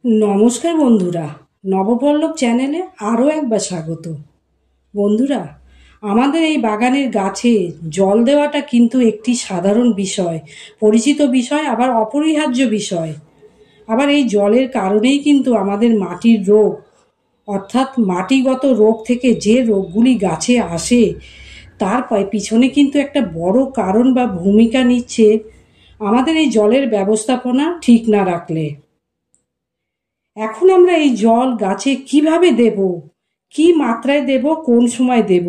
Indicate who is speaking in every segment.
Speaker 1: নমস্কার বন্ধুরা, নবপল্লব চ্যানেলে আরও একবার স্বাগত। বন্ধুরা, আমাদের এই বাগানের গাছে জল দেওয়াটা কিন্তু একটি সাধারণ বিষয়, পরিচিত বিষয়, আবার অপরিহার্য বিষয়। আবার এই জলের কারণেই কিন্তু আমাদের মাটির রোগ, অর্থাৎ মাটিগত রোগ থেকে যে রোগগুলি গাছে আসে তার পিছনে কিন্তু একটা বড় কারণ বা ভূমিকা নিচ্ছে আমাদের এই জলের ব্যবস্থাপনা ঠিক না রাখলে। এখন আমরা এই জল গাছে কিভাবে দেব, কি মাত্রায় দেব, কোন সময় দেব,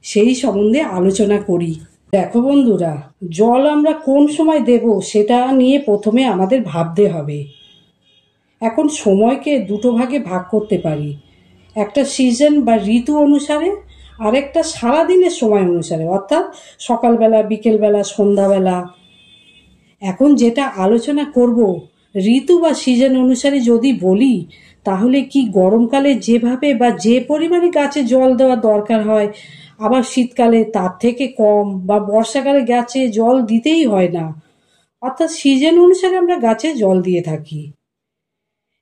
Speaker 1: সেই সম্বন্ধে আলোচনা করি। দেখো বন্ধুরা, জল আমরা কোন সময় দেব সেটা নিয়ে প্রথমে আমাদের ভাবতে হবে। এখন সময়কে দুটো ভাগে ভাগ করতে পারি, একটা সিজন বা ঋতু অনুসারে, আর একটা সারাদিনের সময় অনুসারে, অর্থাৎ সকালবেলা, বিকেলবেলা, সন্ধ্যাবেলা। এখন যেটা আলোচনা করব, ঋতু বা সিজন অনুসারে যদি বলি, তাহলে কি গরমকালে যেভাবে বা যে পরিমাণে গাছে জল দেওয়া দরকার হয়, আবার শীতকালে তার থেকে কম, বা বর্ষাকালে গাছে জল দিতেই হয় না। অর্থাৎ সিজন অনুসারে আমরা গাছে জল দিয়ে থাকি।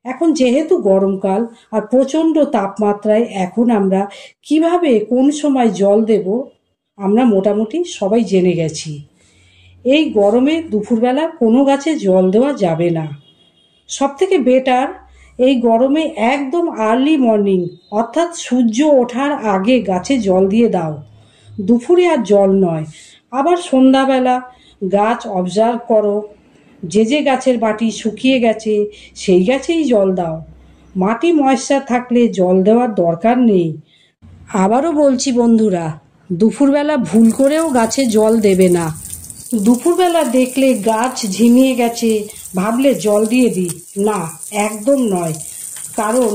Speaker 1: এখন যেহেতু গরমকাল আর প্রচণ্ড তাপমাত্রায়, এখন আমরা কিভাবে কোন সময় জল দেব আমরা মোটামুটি সবাই জেনে গেছি। এই গরমে দুপুরবেলা কোনো গাছে জল দেওয়া যাবে না। সব থেকে বেটার এই গরমে একদম আর্লি মর্নিং, অর্থাৎ সূর্য ওঠার আগে গাছে জল দিয়ে দাও। দুপুরে আর জল নয়। আবার সন্ধ্যাবেলা গাছ অবজার্ভ করো, যে গাছের মাটি শুকিয়ে গেছে সেই গাছেই জল দাও। মাটি ময়েশ্চার থাকলে জল দেওয়ার দরকার নেই। আবারও বলছি বন্ধুরা, দুপুরবেলা ভুল করেও গাছে জল দেবে না। দুপুরবেলা দেখলে গাছ ঝিমিয়ে গেছে, ভাবলে জল দিয়ে দিই, না, একদম নয়। কারণ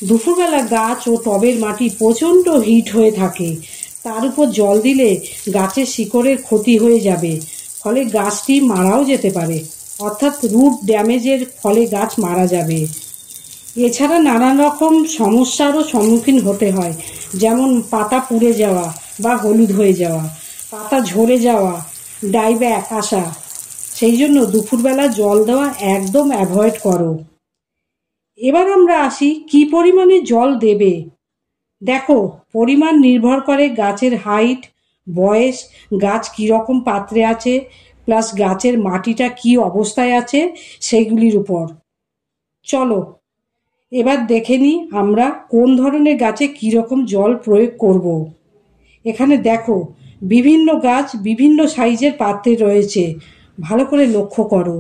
Speaker 1: দুপুরবেলা গাছ ও টবের মাটি প্রচণ্ড হিট হয়ে থাকে, তার উপর জল দিলে গাছের শিকড়ের ক্ষতি হয়ে যাবে, ফলে গাছটি মারাও যেতে পারে, অর্থাৎ রুট ড্যামেজের ফলে গাছ মারা যাবে। এছাড়া নানান রকম সমস্যারও সম্মুখীন হতে হয়, যেমন পাতা পুড়ে যাওয়া বা হলুদ হয়ে যাওয়া, পাতা ঝরে যাওয়া, ডাইব্যাক আসা। সেই জন্য দুপুরবেলা জল দেওয়া একদম অ্যাভয়েড করো। এবার আমরা আসি কি পরিমাণে জল দেবে। দেখো, পরিমাণ নির্ভর করে গাছের হাইট, বয়স, গাছ কীরকম পাত্রে আছে, প্লাস গাছের মাটিটা কি অবস্থায় আছে সেইগুলির উপর। চলো এবার দেখে নিই আমরা কোন ধরনের গাছে কীরকম জল প্রয়োগ করব। এখানে দেখো, বিভিন্ন গাছ বিভিন্ন সাইজের পাত্রে রয়েছে, ভালো করে লক্ষ্য করো।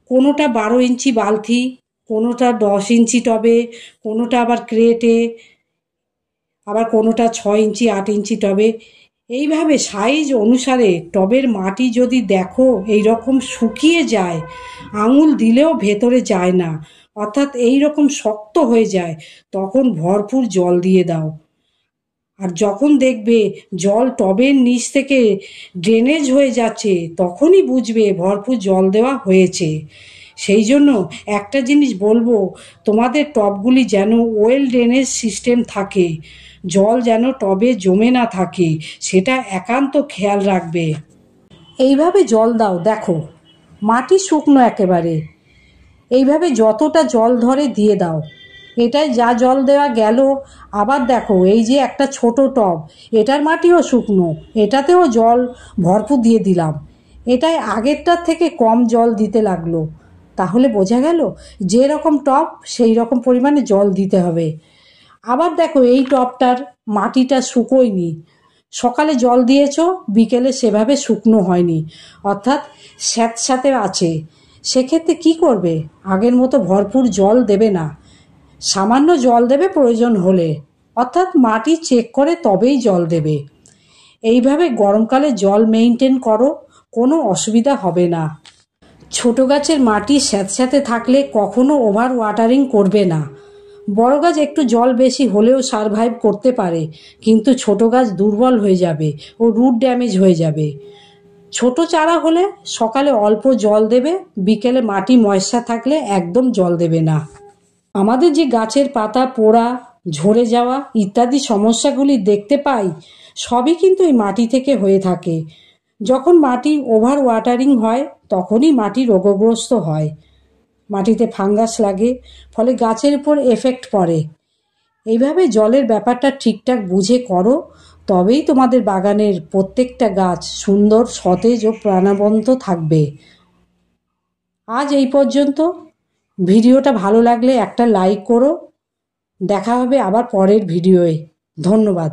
Speaker 1: কোনোটা 12 ইঞ্চি বালতি, কোনোটা 10 ইঞ্চি টবে, কোনোটা আবার ক্রেটে, আবার কোনোটা 6 ইঞ্চি 8 ইঞ্চি টবে। এইভাবে সাইজ অনুসারে টবের মাটি যদি দেখো এই রকম শুকিয়ে যায়, আঙুল দিলেও ভেতরে যায় না, অর্থাৎ এই রকম শক্ত হয়ে যায়, তখন ভরপুর জল দিয়ে দাও। আর যখন দেখবে জল টবের নিচ থেকে ড্রেনেজ হয়ে যাচ্ছে, তখনই বুঝবে ভরপুর জল দেওয়া হয়েছে। সেই জন্য একটা জিনিস বলবো, তোমাদের টবগুলি যেন ওয়েল ড্রেনেজ সিস্টেম থাকে, জল যেন টবে জমে না থাকে, সেটা একান্ত খেয়াল রাখবে। এইভাবে জল দাও, দেখো মাটি শুকনো একেবারে, এইভাবে যতটা জল ধরে দিয়ে দাও। এটাই যা জল দেওয়া গেল। আবার দেখো, এই যে একটা ছোট টব, এটার মাটিও শুকনো, এটাতেও জল ভরপুর দিয়ে দিলাম। এটাই আগেরটার থেকে কম জল দিতে লাগলো। তাহলে বোঝা গেল যে রকম টব সেই রকম পরিমাণে জল দিতে হবে। আবার দেখো, এই টবটার মাটিটা শুকোয়নি, সকালে জল দিয়েছো, বিকেলে সেভাবে শুকনো হয়নি, অর্থাৎ স্যাঁতস্যাঁতে আছে। সেক্ষেত্রে কি করবে, আগের মতো ভরপুর জল দেবে না, সামান্য জল দেবে প্রয়োজন হলে, অর্থাৎ মাটি চেক করে তবেই জল দেবে। এইভাবে গরমকালে জল মেইনটেন করো, কোনো অসুবিধা হবে না। ছোট গাছের মাটি স্যাঁতস্যাঁতে থাকলে কখনো ওভার ওয়াটারিং করবে না। বড় গাছ একটু জল বেশি হলেও সারভাইভ করতে পারে, কিন্তু ছোট গাছ দুর্বল হয়ে যাবে ও রুট ড্যামেজ হয়ে যাবে। ছোট চারা হলে সকালে অল্প জল দেবে, বিকেলে মাটি ময়েশ্চার থাকলে একদম জল দেবে না। আমাদের যে গাছের পাতা পোড়া, ঝরে যাওয়া ইত্যাদি সমস্যাগুলি দেখতে পাই, সবই কিন্তু এই মাটি থেকে হয়ে থাকে। যখন মাটি ওভার ওয়াটারিং হয়, তখনই মাটি রোগগ্রস্ত হয়। মাটিতে ফাঙ্গাস লাগে, ফলে গাছের উপর এফেক্ট পড়ে। এইভাবে জলের ব্যাপারটা ঠিকঠাক বুঝে করো, তবেই তোমাদের বাগানের প্রত্যেকটা গাছ সুন্দর, সতেজ ও প্রাণবন্ত থাকবে। আজ এই পর্যন্ত। ভিডিওটা ভালো লাগলে একটা লাইক করো। দেখা হবে আবার পরের ভিডিওয়ে। ধন্যবাদ।